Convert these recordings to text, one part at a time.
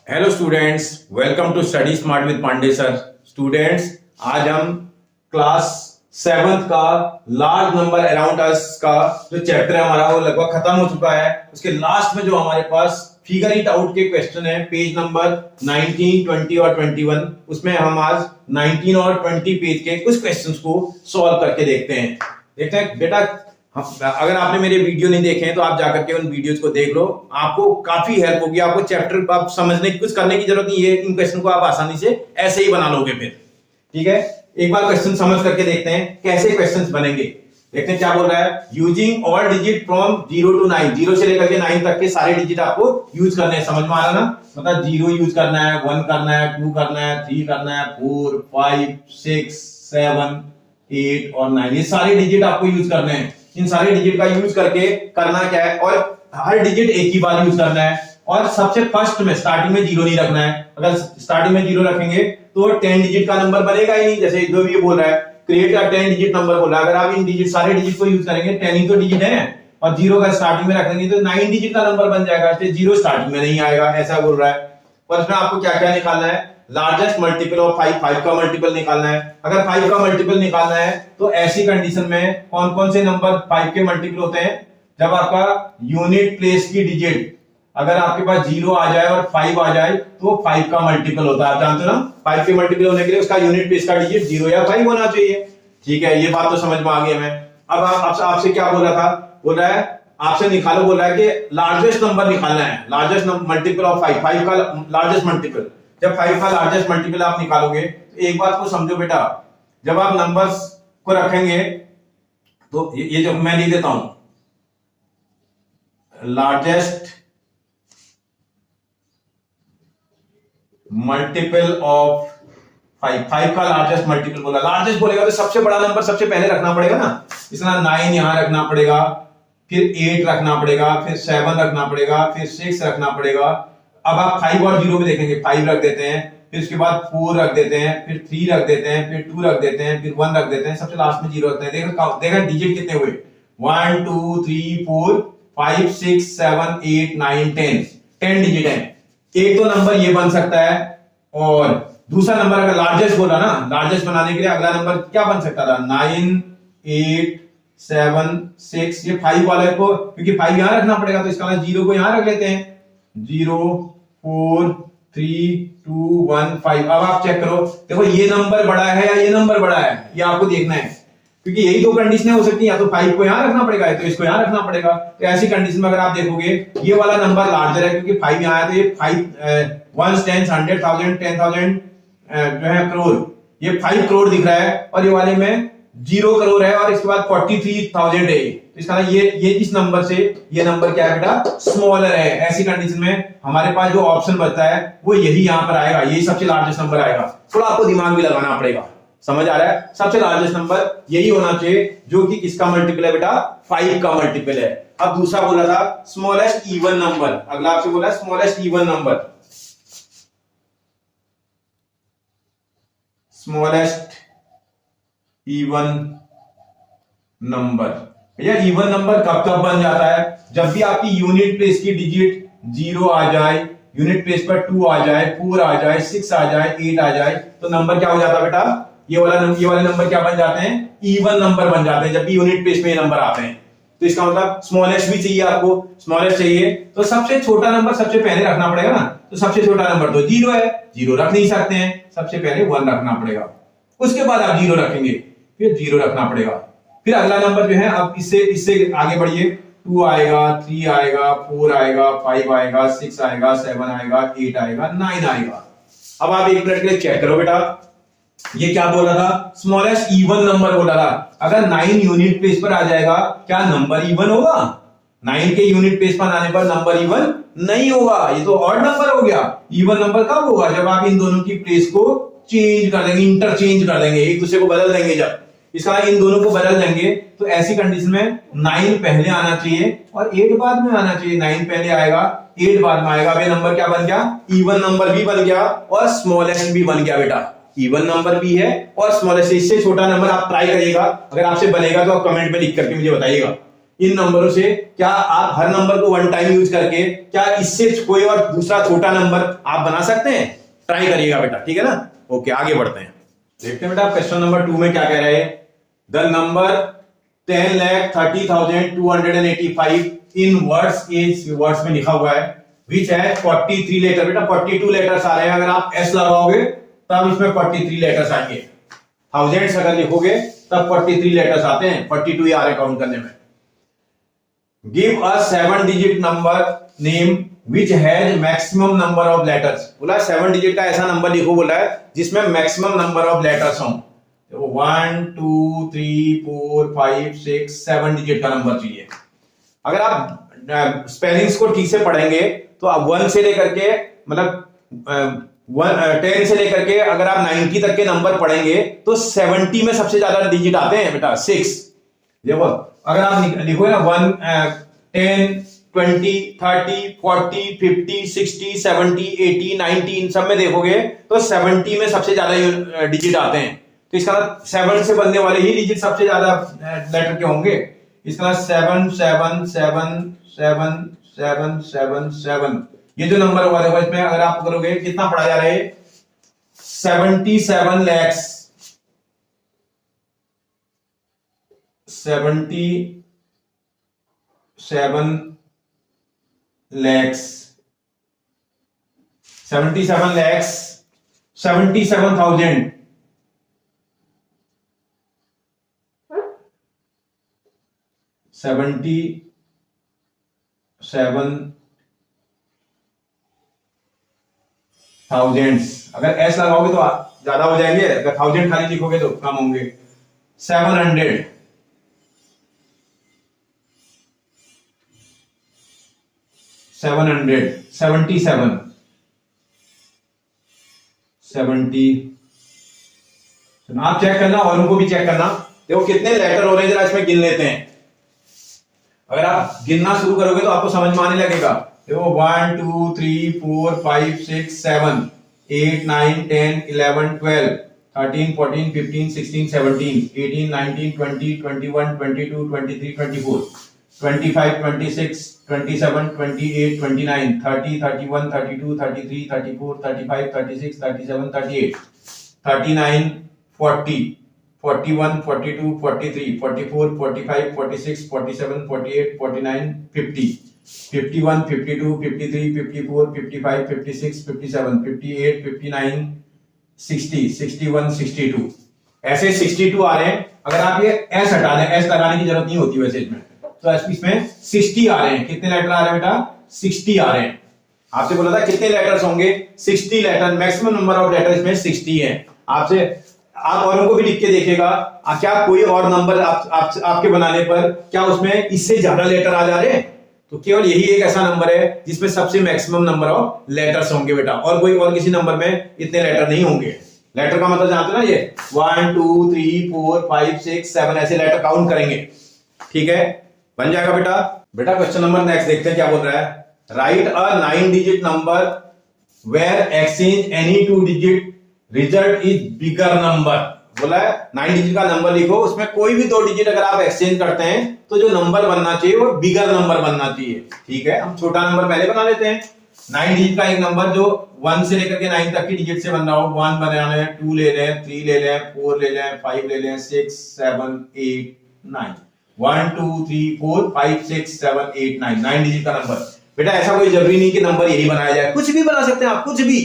Hello students, welcome to study smart with Pandey sir. Students, आज हम class 7th का large number around us का जो चैप्टर है हमारा वो लगभग खत्म हो चुका है। उसके लास्ट में जो हमारे पास फिगर इट आउट के क्वेश्चन है पेज नंबर 19, 20 और 21, उसमें हम आज 19 और 20 पेज के कुछ क्वेश्चंस को सॉल्व करके देखते हैं बेटा। अगर आपने मेरे वीडियो नहीं देखे हैं तो आप जाकर के उन वीडियोस को देख लो, आपको काफी हेल्प होगी। आपको चैप्टर आप समझने की कुछ करने की जरूरत नहीं है, इन क्वेश्चन को आप आसानी से ऐसे ही बना लोगे फिर। ठीक है, एक बार क्वेश्चन समझ करके देखते हैं कैसे क्वेश्चंस बनेंगे। देखते हैं क्या बोल रहा है। Using all digit from 0 to 9, 0 से लेकर के 9 तक के सारे डिजिट आपको यूज करने हैं। समझ में आ रहा ना? मतलब 0 यूज करना है, 1 करना है, 2 करना है, 3 करना है, 4, 5, 6, 7, 8 और 9, ये सारे डिजिट आपको यूज करने हैं। इन सारे डिजिट का यूज करके करना क्या है, और हर डिजिट एक ही बार यूज करना है। और सबसे फर्स्ट में स्टार्टिंग में 0 नहीं रखना है। अगर स्टार्टिंग में 0 रखेंगे तो 10 डिजिट का नंबर बनेगा ही नहीं। जैसे जो भी ये बोल रहा है, क्रिएट अ 10 डिजिट नंबर बोल रहा है। अगर आप इन डिजिट सारे डिजिट को यूज करेंगे, 10 ही तो डिजिट है, और 0 का स्टार्टिंग में रखेंगे तो 9 डिजिट का नंबर बन जाएगा। 0 स्टार्टिंग में नहीं आएगा, ऐसा बोल रहा है। और इसमें आपको क्या क्या निकालना है, लार्जेस्ट मल्टीपल ऑफ 5, 5 का मल्टीपल निकालना है। अगर 5 का मल्टीपल निकालना है तो ऐसी कंडीशन में कौन कौन से नंबर 5 के मल्टीपल होते हैं, जब आपका यूनिट प्लेस की डिजिट अगर आपके पास 0 आ जाए और 5 आ जाए तो 5 का मल्टीपल होता है। आप जानते हो ना, 5 के मल्टीपल होने के लिए उसका यूनिट प्लेस का डिजिट 0 या 5 होना चाहिए। ठीक है, ये बात तो समझ में आ गई हमें। अब आपसे क्या बोल रहा था, बोल रहा है आपसे निकालो, बोल रहा है कि लार्जेस्ट नंबर निकालना है, लार्जेस्ट मल्टीपल ऑफ 5, 5 का लार्जेस्ट मल्टीपल। जब 5 का लार्जेस्ट मल्टीपल आप निकालोगे तो एक बात को समझो बेटा, जब आप नंबर्स को रखेंगे तो ये जो मैं लिख देता हूं, लार्जेस्ट मल्टीपल ऑफ 5, 5 का लार्जेस्ट मल्टीपल बोला। लार्जेस्ट बोलेगा तो सबसे बड़ा नंबर सबसे पहले रखना पड़ेगा ना। इसलिए 9 यहां रखना पड़ेगा, फिर 8 रखना पड़ेगा, फिर 7 रखना पड़ेगा, फिर 6 रखना पड़ेगा। अब आप 5 और 0 में देखेंगे, 5 रख देते हैं, फिर उसके बाद 4 रख देते हैं, फिर 3 रख देते हैं, फिर 2 रख देते हैं, फिर 1 रख देते हैं, सबसे लास्ट में 0 रखते हैं। देखा डिजिट कितने हुए, 1 2 3 4 5 6 7 8 9 10 डिजिट है। एक तो नंबर ये बन सकता है, और दूसरा नंबर अगर लार्जेस्ट बोला ना, लार्जेस्ट बनाने के लिए अगला नंबर क्या बन सकता था, 9 8 7 6। ये 5 वाले को, क्योंकि 5 यहां रखना पड़ेगा तो इसका 0 को यहां रख लेते हैं, 0 4 3 2 1 5। अब आप चेक करो, देखो ये नंबर बड़ा है या ये नंबर बड़ा है, ये आपको देखना है, क्योंकि यही दो कंडीशन हो सकती है, या तो 5 को यहां रखना पड़ेगा, तो इसको यहां रखना पड़ेगा। तो ऐसी कंडीशन में अगर आप देखोगे ये वाला नंबर लार्जर है, क्योंकि 5 यहां है, तो ये 5 1 10 100,000 10,000 जो है करोड़, ये 5 करोड़ दिख रहा है, और ये वाले में 0 करोड़ है, और इसके बाद 43,000 है। तो इसका ये इस नंबर से ये नंबर क्या है बेटा, स्मॉलर है। ऐसी कंडीशन में हमारे पास जो ऑप्शन बचता है वो यही यहां पर आएगा, यही सबसे लार्जेस्ट नंबर आएगा। थोड़ा आपको दिमाग भी लगाना पड़ेगा, समझ आ रहा है? सबसे लार्जेस्ट नंबर यही होना चाहिए जो कि किसका मल्टीपल है बेटा, 5 का मल्टीपल है। अब दूसरा बोला था स्मॉलेस्ट इवन नंबर, अगला आपसे बोला smallest even number. Smallest even number, भैया इवन नंबर कब कब बन जाता है, जब भी आपकी यूनिट प्लेस की डिजिट 0 आ जाए, यूनिट प्लेस पर 2 आ जाए, 4 आ जाए, 6 आ जाए, 8 आ जाए, तो नंबर क्या हो जाता है बेटा, ये वाले नंबर क्या बन जाते हैं, इवन नंबर बन जाते हैं, जब भी यूनिट प्लेस में ये नंबर आते हैं। तो इसका मतलब स्मॉलेस्ट भी चाहिए आपको, स्मॉलेस्ट चाहिए तो सबसे छोटा नंबर सबसे पहले रखना पड़ेगा ना। तो सबसे छोटा नंबर तो 0 है, 0 रख नहीं सकते हैं, सबसे पहले 1 रखना पड़ेगा, उसके बाद आप 0 रखेंगे, फिर 0 रखना पड़ेगा, फिर अगला नंबर जो है, अब इससे आगे बढ़िए, 2 आएगा, 3 आएगा, 4 आएगा, 5 आएगा, 6 आएगा, 7 आएगा, 8 आएगा, 9 आएगा। अब आप एक मिनट के लिए चेक करो बेटा, ये क्या बोल रहा था, स्मॉलेस्ट इवन नंबर बोल रहा था। अगर 9 यूनिट प्लेस पर आ जाएगा, क्या नंबर इवन होगा? 9 के यूनिट प्लेस पर आने पर नंबर इवन नहीं होगा, ये तो ऑड नंबर हो गया। इवन नंबर कब होगा, जब आप इन दोनों की प्लेस को चेंज कर देंगे, इंटरचेंज कर देंगे, एक दूसरे को बदल देंगे। जब इसका इन दोनों को बदल देंगे तो ऐसी कंडीशन में 9 पहले आना चाहिए और 8 बाद में आना चाहिए। 9 पहले आएगा, 8 बाद में आएगा, वे नंबर क्या बन गया, इवन नंबर भी बन गया और स्मॉलेस्ट भी बन गया बेटा। इवन नंबर भी है और स्मॉलेस्ट, इससे छोटा नंबर आप ट्राई करिएगा, अगर आपसे बनेगा तो आप कमेंट में लिख करके मुझे बताइएगा। इन नंबरों से क्या आप हर नंबर को वन टाइम यूज करके क्या इससे कोई और दूसरा छोटा नंबर आप बना सकते हैं? ट्राई करिएगा बेटा, ठीक है ना। ओके, आगे बढ़ते हैं, देखते हैं बेटा क्वेश्चन नंबर 2 में क्या कह रहे हैं। The number 10,30,285 in words is, words में लिखा हुआ है, विच है 43 लेटर। बेटा 42 लेटर्स आ रहे हैं, अगर आप एस लगाओगे तब इसमें 43 लेटर्स आएंगे। थाउजेंड्स अगर लिखोगे तब 43 लेटर्स आते हैं, 42 ही आ रहे काउंट करने में। Give a 7 digit number name which has maximum number of letters. बोला 7 डिजिट का ऐसा नंबर लिखो, बोला है जिसमें मैक्सिमम नंबर ऑफ लेटर्स हों। 1 2 3 4 5 6 7 डिजिट का नंबर चाहिए। अगर आप स्पेलिंग्स को ठीक से पढ़ेंगे तो आप 1 से लेकर के मतलब 10 से लेकर के अगर आप 90 तक के नंबर पढ़ेंगे तो 70 में सबसे ज्यादा डिजिट आते हैं बेटा 6। देखो अगर आप लिखो ना 1 10 20 30 40 50 60 70 80 90 इन सब में देखोगे तो 70 में सबसे ज्यादा डिजिट आते हैं। तो इसका 7 से बनने वाले ही डिजिट सबसे ज्यादा लेटर के होंगे। इसका 7 7 7 7 7 7 7 ये जो नंबर हुआ देखो इसमें अगर आप करोगे कितना पढ़ा जा रहा है 77 lakhs 77 lakhs 77 lakhs 77,000 77,000 अगर एस लगाओगे तो ज्यादा हो जाएंगे, अगर 1000 खाली लिखोगे तो कम होंगे। 700 77 70 आप चेक करना और उनको भी चेक करना। देखो कितने लेटर हो रहे हैं जरा इसमें गिन लेते हैं। अगर आप गिनना शुरू करोगे तो आपको समझ में आने लगेगा। देखो 1 2 3 4 5 6 7 8 9 10 11 12 13 14 15 16 17 18 19 20 21 22 23 24 25 26 27 28 29 30 31 32 33 34 35 36 37 38 39 40 41 42 43 44 45 46 47 48 49 50 51 52 53 54 55 56 57 58 59 60 61 62 ऐसे 62 आ रहे हैं। अगर आप ये एस हटा दें, एस लगाने की जरूरत नहीं होती वैसे इसमें, तो इसमें 60 आ रहे हैं। कितने लेटर आ रहे हैं बेटा? 60 आ रहे हैं। आपसे बोला था कितने लेटर्स होंगे? 60 letter, maximum number of letter इसमें 60 है। आपसे आप औरों को भी लिख के देखिएगा क्या कोई और नंबर आपके बनाने पर क्या उसमें इससे ज्यादा लेटर आ जा रहे हैं? तो केवल यही एक ऐसा नंबर है जिसमें सबसे मैक्सिमम नंबर ऑफ लेटर्स होंगे बेटा, और कोई और किसी नंबर में इतने लेटर नहीं होंगे। लेटर का मतलब जानते हो ना, ये 1 2 3 4 5 6 7 ऐसे लेटर काउंट करेंगे। ठीक है, बन जाएगा बेटा। बेटा क्वेश्चन नंबर नेक्स्ट देखते हैं क्या बोल रहा है। Right a 9 digit number where exchange any 2 digit result is bigger number. बोला है 9 डिजिट का नंबर लिखो, उसमें कोई भी 2 डिजिट अगर आप एक्सचेंज करते हैं तो जो नंबर बनना चाहिए वो बिगर नंबर बनना चाहिए। ठीक है, हम छोटा नंबर पहले बना लेते हैं। 9 डिजिट का एक नंबर जो 1 से लेकर के 9 तक की डिजिट से बन रहा हो, 1 बनाना है, 2 ले लें, 3 ले लें, 4 ले लें, 5 ले लें, 6 7 8 9 1 2 3 4 5 6 7 8 9 9 डिजिट का नंबर। बेटा ऐसा कोई जरूरी नहीं कि नंबर यही बनाया जाए, कुछ भी बना सकते हैं आप, कुछ भी।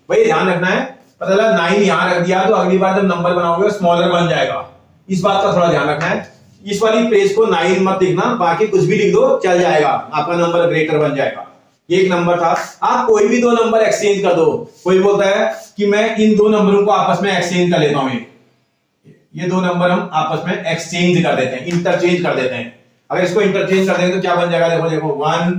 भाई ध्यान रखना है, पता लगा 9 यहां रख दिया तो अगली बार जब नंबर बनाओगे स्मॉलर बन जाएगा। इस बात का थोड़ा ध्यान रखना है। इस वाली पेज को 9 मत लिखना, बाकी कुछ भी लिख दो चल जाएगा, आपका नंबर ग्रेटर बन जाएगा। ये एक नंबर था। आप कोई भी 2 नंबर एक्सचेंज कर दो। कोई बोलता है कि मैं इन 2 नंबरों को आपस में एक्सचेंज कर लेता हूं, ये 2 नंबर हम आपस में एक्सचेंज कर देते हैं, इंटरचेंज कर देते हैं। अगर इसको इंटरचेंज कर देंगे तो क्या बन जाएगा? देखो देखो 1,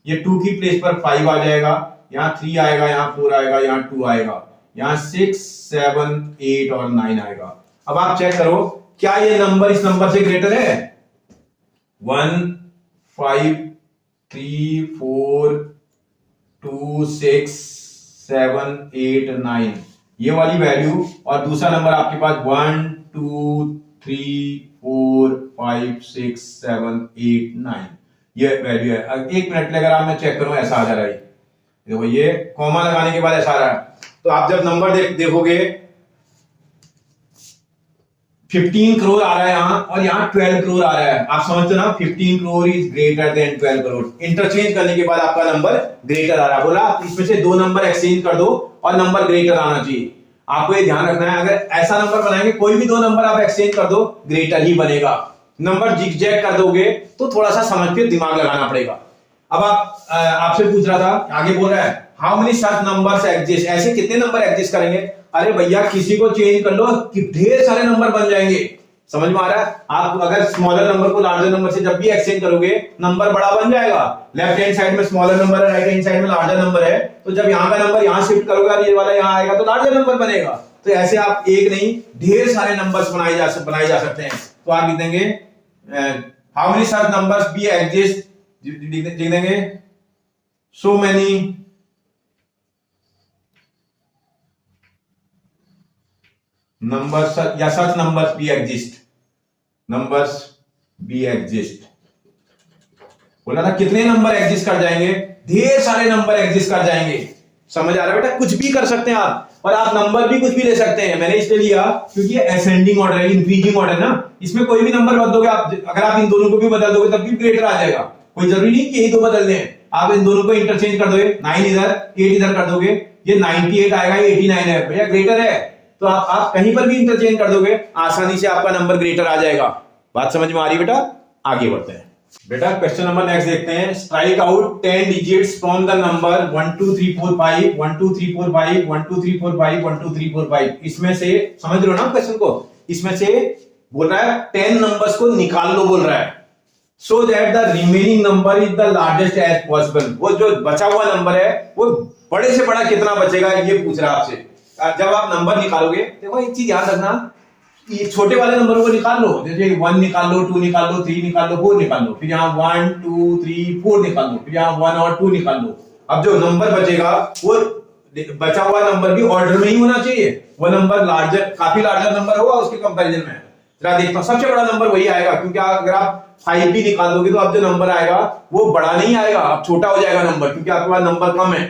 ये 2 की प्लेस पर 5 आ जाएगा, यहाँ 3 आएगा, यहाँ 4 आएगा, यहाँ 2 आएगा, यहाँ 6 7 8 और 9 आएगा। अब आप चेक करो क्या ये नंबर इस नंबर से ग्रेटर है? 1 5 3 4 2 6 7 8 9 ये वाली वैल्यू, और दूसरा नंबर आपके पास 1 2 3 4 5 6 7 8 9 ये वैल्यू है। अब 1 मिनट ले, अगर आप मैं चेक करूं ऐसा आ जा रहा है, देखो ये कॉमा लगाने के बाद ऐसा आ रहा है। तो आप जब नंबर देखोगे 15 करोड़ आ रहा है यहाँ, और यहाँ 12 करोड़ आ रहा है। आप समझते हो ना, 15 crore is greater than 12 crore. Interchange करने के बाद आपका नंबर ग्रेटर आ रहा है। बोला इसमें से 2 नंबर एक्सचेंज कर दो और नंबर ग्रेटर आना चाहिए। आपको ये ध्यान रखना है, अगर ऐसा नंबर बनाएंगे, कोई भी 2 नंबर आप एक्सचेंज कर दो, ग्रेटर ही बनेगा। नंबर जिगजैग कर दोगे तो थोड़ा सा समझ के दिमाग लगाना पड़ेगा। अब आपसे पूछ रहा था, आगे बोल रहा है how many such numbers exist, ऐसे कितने नंबर एग्जिस्ट करेंगे। अरे भैया किसी को चेंज कर लो कि ढेर सारे नंबर बन जाएंगे। समझ में आ रहा है? आप अगर स्मॉलर नंबर को लार्जर नंबर से जब भी एक्सचेंज करोगे, नंबर बड़ा बन जाएगा। लेफ्ट हैंड साइड में स्मॉलर नंबर है, राइट हैंड साइड में लार्जर नंबर है, तो जब यहाँ का नंबर यहाँ शिफ्ट करोगे और ये वाला यहाँ आएगा तो लार्जर नंबर बनेगा। तो ऐसे आप एक नहीं ढेर सारे नंबर्स बनाए जा सकते हैं। तो आप लिख देंगे how many such numbers be exist, लिख देंगे सो मेनी numbers या such numbers be exist, numbers be exist। बोला था कितने नंबर एग्जिस्ट कर जाएंगे, ढेर सारे नंबर एग्जिस्ट कर जाएंगे। समझ आ रहा है बेटा? कुछ भी कर सकते हैं आप, और आप नंबर भी कुछ भी ले सकते हैं। मैंने इसलिए लिया क्योंकि ये असेंडिंग ऑर्डर है, इंक्रीजिंग ऑर्डर ना, इसमें कोई भी नंबर बदल दोगे आप, अगर आप इन दोनों को भी बदल दोगे तब भी ग्रेटर आ जाएगा। कोई जरूरी नहीं कि यही दो बदलने हैं, आप इन दोनों को इंटरचेंज कर दोगे, 9 इधर 8 इधर कर दोगे, ये 98 आएगा, ये 89 है, भैया ग्रेटर है। तो आप कहीं पर भी इंटरचेंज कर दोगे, आसानी से आपका नंबर ग्रेटर आ जाएगा। बात समझ में आ रही बेटा? आगे बढ़ते हैं बेटा। क्वेश्चन नंबर नेक्स्ट देखते हैं। Strike out 10 digits from the number 1 2 3 4 5 1 2 3 4 5 1 2 3 4 5 1 2 3 4 5। इसमें से समझ रहे हो ना क्वेश्चन को? इसमें से बोल रहा है 10 नंबर्स को निकाल लो, बोल रहा है, so that the remaining number is the largest as possible. वो जो बचा हुआ नंबर है वो बड़े से बड़ा कितना बचेगा, ये पूछ रहा है आपसे। जब आप नंबर निकालोगे, देखो एक चीज याद रखना, ये छोटे वाले नंबरों को निकाल लो, जैसे 1 निकाल लो, 2 निकाल लो, 3 निकाल लो, 4 निकाल लो, फिर यहाँ 1 2 3 4 निकाल लो, फिर यहाँ 1 और 2 निकाल लो। अब जो नंबर बचेगा वो बचा हुआ नंबर भी ऑर्डर में ही होना चाहिए। वो नंबर लार्जर, काफी लार्जर नंबर होगा उसके कंपैरिजन में। जरा देखो, सबसे बड़ा नंबर वही आएगा, क्योंकि अगर आप 5 भी निकाल दोगे तो अब जो नंबर आएगा वो बड़ा नहीं आएगा, अब छोटा हो जाएगा नंबर, क्योंकि आपके पास नंबर कम है।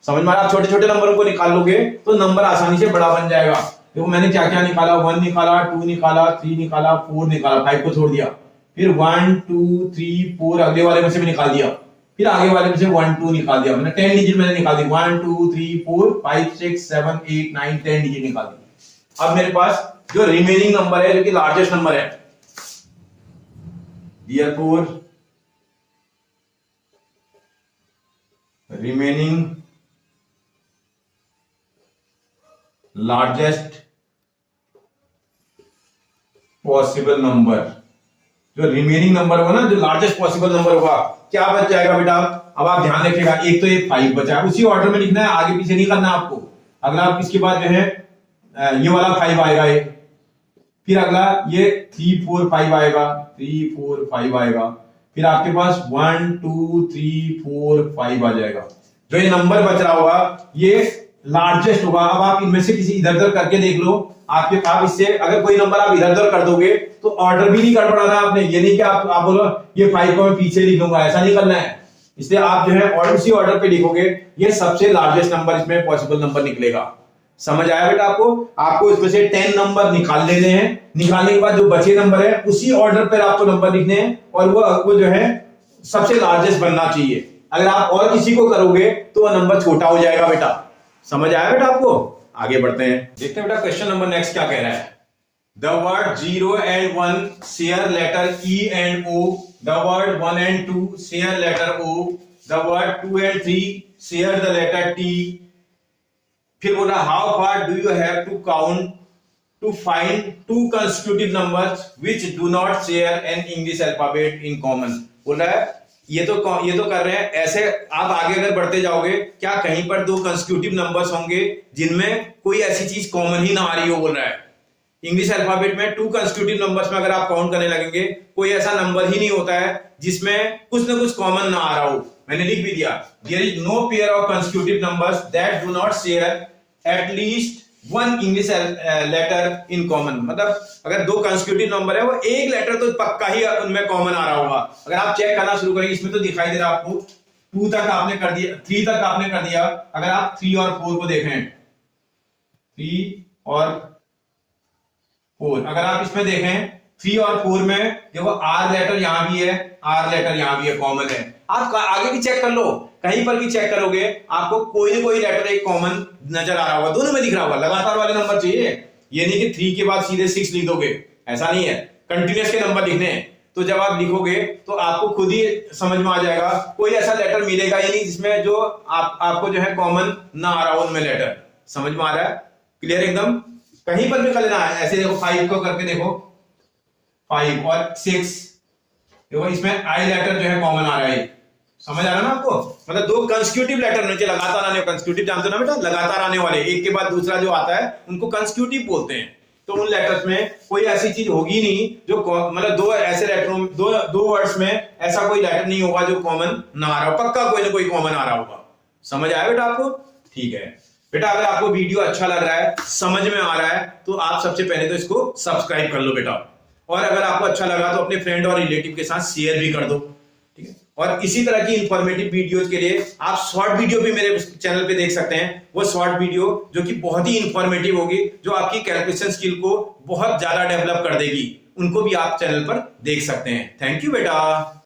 समझ में आ रहा? आप छोटे छोटे नंबरों को निकाल लोगे तो नंबर आसानी से बड़ा बन जाएगा। देखो मैंने क्या क्या निकाला, 1 निकाला, 2 निकाला, 3 निकाला, 4 निकाला, 5 को छोड़ दिया, फिर 1 2 3 4 अगले वाले में से भी निकाल दिया, फिर आगे वाले में से 1 2 निकाल दिया। मैंने 10 डिजिट मैंने निकाल दी, 1 2 3 4 5 6 7 8 9 10 डिजिट निकाल दी। अब मेरे पास जो रिमेनिंग नंबर है, जो कि लार्जेस्ट नंबर है, therefore remaining largest possible number, जो रिमेनिंग नंबर होगा ना, जो लार्जेस्ट पॉसिबल नंबर होगा, क्या बच जाएगा बेटा? अब आप ध्यान रखिएगा, एक तो ये 5 बचा है, उसी ऑर्डर में लिखना है, आगे पीछे नहीं करना आपको। अगला इसके बाद जो है ये वाला 5 आएगा, ये फिर अगला ये 3 4 5 आएगा, 3 4 5 आएगा, फिर आपके पास 1 2 3 4 5 आ जाएगा। जो ये नंबर बच रहा होगा ये लार्जेस्ट होगा। अब आप इनमें से किसी इधर उधर करके देख लो, आपके आप इससे अगर कोई नंबर आप इधर उधर कर दोगे तो ऑर्डर भी नहीं गड़बड़ाना है आपने। ये नहीं कि आप बोलो ये 5 को मैं पीछे लिख लूंगा, ऐसा नहीं करना है। इसलिए आप जो है और उसी ऑर्डर पे लिखोगे, ये सबसे लार्जेस्ट नंबर इसमें पॉसिबल नंबर निकलेगा। समझ आया बेटा आपको? आपको इसमें से 10 नंबर निकाल लेने हैं, निकालने के बाद जो बचे नंबर है उसी ऑर्डर पर आपको नंबर लिखने हैं, और वो जो है सबसे लार्जेस्ट बनना चाहिए। अगर आप और किसी को करोगे तो वो नंबर छोटा हो जाएगा बेटा। समझ आया बेटा आपको? आगे बढ़ते हैं, देखते हैं बेटा क्वेश्चन नंबर नेक्स्ट क्या कह रहा है। The word 0 and 1 share letter E and O, the word 1 and 2 share letter O, the word 2 and 3 share the letter T। फिर बोला how far do you have to count to find 2 consecutive numbers which do not share an English alphabet in common. बोल रहा है ये तो कर रहे हैं, ऐसे आप आगे अगर बढ़ते जाओगे, क्या कहीं पर 2 कंसेक्यूटिव नंबर्स होंगे जिनमें कोई ऐसी चीज कॉमन ही ना आ रही हो। बोल रहा है इंग्लिश अल्फाबेट में 2 कंसेक्यूटिव नंबर्स में अगर आप काउंट करने लगेंगे, कोई ऐसा नंबर ही नहीं होता है जिसमें कुछ ना कुछ कॉमन ना आ रहा हो। मैंने लिख भी दिया, there is no pair of consecutive numbers that do not share at least one English letter in common, मतलब अगर दो कंसेक्यूटिव नंबर है वो एक लेटर तो पक्का ही उनमें कॉमन आ रहा होगा। अगर आप चेक करना शुरू करेंगे, इसमें तो दिखाई दे रहा है आपको 2 तक आपने कर दिया, 3 तक आपने कर दिया। अगर आप 3 और 4 को देखें, 3 और 4, अगर आप इसमें देखें 3 और 4 में देखो आर लेटर यहां भी है, आर लेटर यहां भी है, कॉमन है। आप आगे भी चेक कर लो, कहीं पर भी चेक करोगे आपको कोई ना कोई लेटर एक कॉमन नजर आ रहा होगा, दोनों में दिख रहा होगा। लगातार वाले नंबर चाहिए, ये नहीं कि 3 के बाद सीधे 6 लिख दोगे, ऐसा नहीं है, कंटिन्यूअस के नंबर लिखने हैं। तो जब आप लिखोगे तो आपको खुद ही समझ में आ जाएगा, कोई ऐसा लेटर मिलेगा ही नहीं जिसमें जो आपको जो है कॉमन ना आ रहा हो उनमें लेटर। समझ में आ रहा है? क्लियर एकदम? कहीं पर भी कर लेना है। ऐसे देखो 5 को करके देखो, 5 और 6 देखो, इसमें आई लेटर जो है कॉमन आ रहा है। समझ आ रहा है ना आपको? मतलब दो कंसेक्यूटिव लेटर नीचे लगातार आने, कंसेक्यूटिव जानते हो ना बेटा, लगातार आने वाले, एक के बाद दूसरा जो आता है उनको कंसेक्यूटिव बोलते हैं। तो उन लेटर्स में कोई ऐसी चीज होगी नहीं जो मतलब दो ऐसे लेटरों में, दो वर्ड्स में ऐसा कोई लेटर नहीं होगा जो कॉमन ना आ रहा हो, पक्का कोई ना कोई कॉमन आ रहा होगा। समझ आया बेटा आपको? ठीक है बेटा, अगर आपको वीडियो अच्छा लग रहा है, समझ में आ रहा है, तो आप सबसे पहले तो इसको सब्सक्राइब कर लो बेटा, और अगर आपको अच्छा लगा तो अपने फ्रेंड और रिलेटिव के साथ शेयर भी कर दो, ठीक है। और इसी तरह की इंफॉर्मेटिव वीडियोस के लिए आप शॉर्ट वीडियो भी मेरे चैनल पे देख सकते हैं, वो शॉर्ट वीडियो जो कि बहुत ही इंफॉर्मेटिव होगी, जो आपकी कैलकुलेशन स्किल को बहुत ज्यादा डेवलप कर देगी, उनको भी आप चैनल पर देख सकते हैं। थैंक यू बेटा।